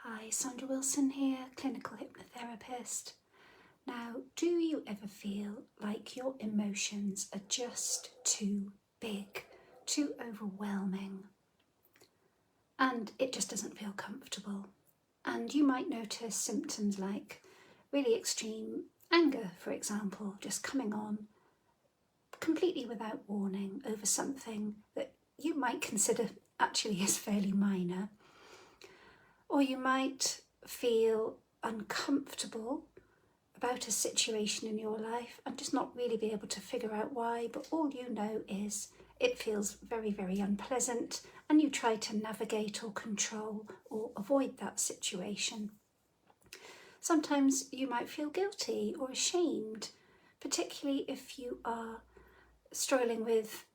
Hi, Sandra Wilson here, clinical hypnotherapist. Now, do you ever feel like your emotions are just too big, too overwhelming, and it just doesn't feel comfortable? And you might notice symptoms like really extreme anger, for example, just coming on completely without warning over something that you might consider actually is fairly minor. Or you might feel uncomfortable about a situation in your life and just not really be able to figure out why, but all you know is it feels very, very unpleasant and you try to navigate or control or avoid that situation. Sometimes you might feel guilty or ashamed, particularly if you are struggling with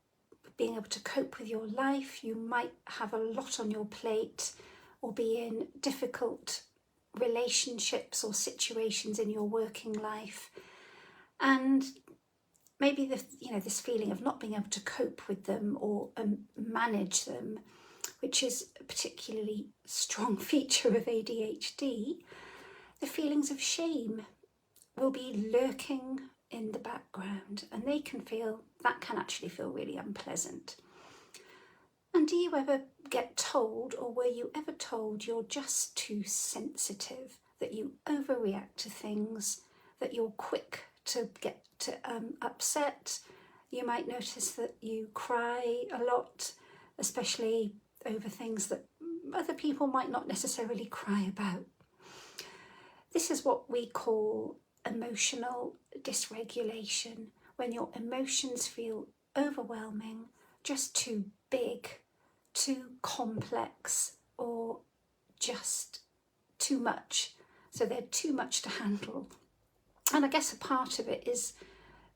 being able to cope with your life. You might have a lot on your plate or be in difficult relationships or situations in your working life, and maybe this feeling of not being able to cope with them or manage them, which is a particularly strong feature of ADHD. The feelings of shame will be lurking in the background, and that can actually feel really unpleasant. And do you ever get told, or were you ever told, you're just too sensitive, that you overreact to things, that you're quick to get upset? You might notice that you cry a lot, especially over things that other people might not necessarily cry about. This is what we call emotional dysregulation, when your emotions feel overwhelming, just too big, too complex, or just too much. So they're too much to handle. And I guess a part of it is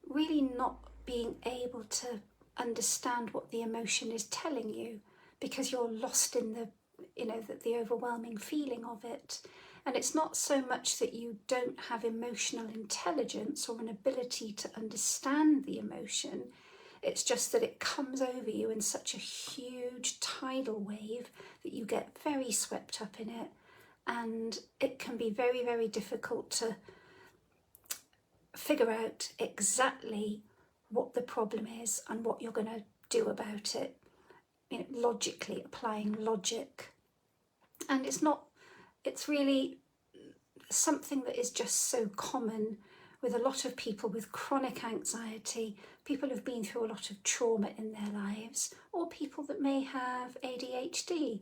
really not being able to understand what the emotion is telling you, because you're lost in the overwhelming feeling of it. And it's not so much that you don't have emotional intelligence or an ability to understand the emotion. It's just that it comes over you in such a huge tidal wave that you get very swept up in it, and it can be very, very difficult to figure out exactly what the problem is and what you're going to do about it, logically, applying logic. And it's really something that is just so common with a lot of people with chronic anxiety, people who've been through a lot of trauma in their lives, or people that may have ADHD.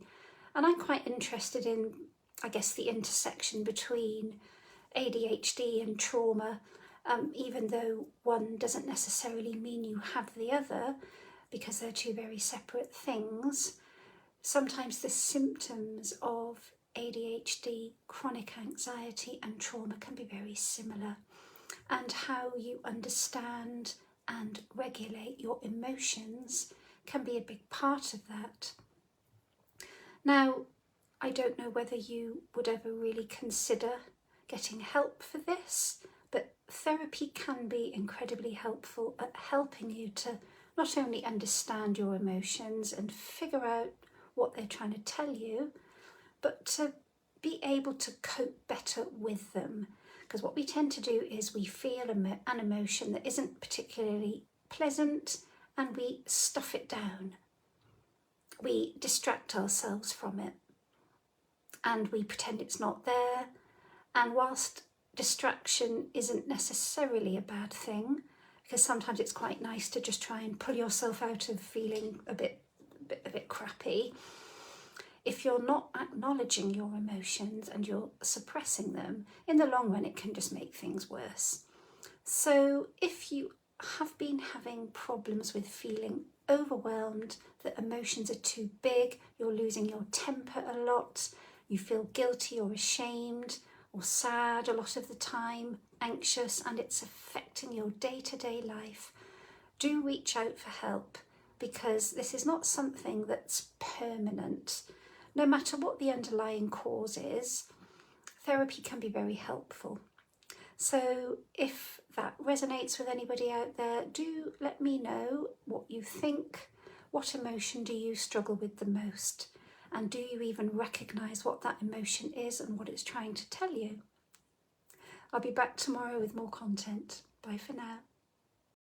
And I'm quite interested in, I guess, the intersection between ADHD and trauma, even though one doesn't necessarily mean you have the other, because they're two very separate things. Sometimes the symptoms of ADHD, chronic anxiety and trauma can be very similar, and how you understand and regulate your emotions can be a big part of that. Now, I don't know whether you would ever really consider getting help for this, but therapy can be incredibly helpful at helping you to not only understand your emotions and figure out what they're trying to tell you, but to be able to cope better with them. Because what we tend to do is we feel an emotion that isn't particularly pleasant and we stuff it down. We distract ourselves from it and we pretend it's not there. And whilst distraction isn't necessarily a bad thing, because sometimes it's quite nice to just try and pull yourself out of feeling a bit crappy, if you're not acknowledging your emotions and you're suppressing them, in the long run it can just make things worse. So if you have been having problems with feeling overwhelmed, that emotions are too big, you're losing your temper a lot, you feel guilty or ashamed or sad a lot of the time, anxious, and it's affecting your day-to-day life, do reach out for help, because this is not something that's permanent. No matter what the underlying cause is, therapy can be very helpful. So if that resonates with anybody out there, do let me know what you think. What emotion do you struggle with the most? And do you even recognise what that emotion is and what it's trying to tell you? I'll be back tomorrow with more content. Bye for now.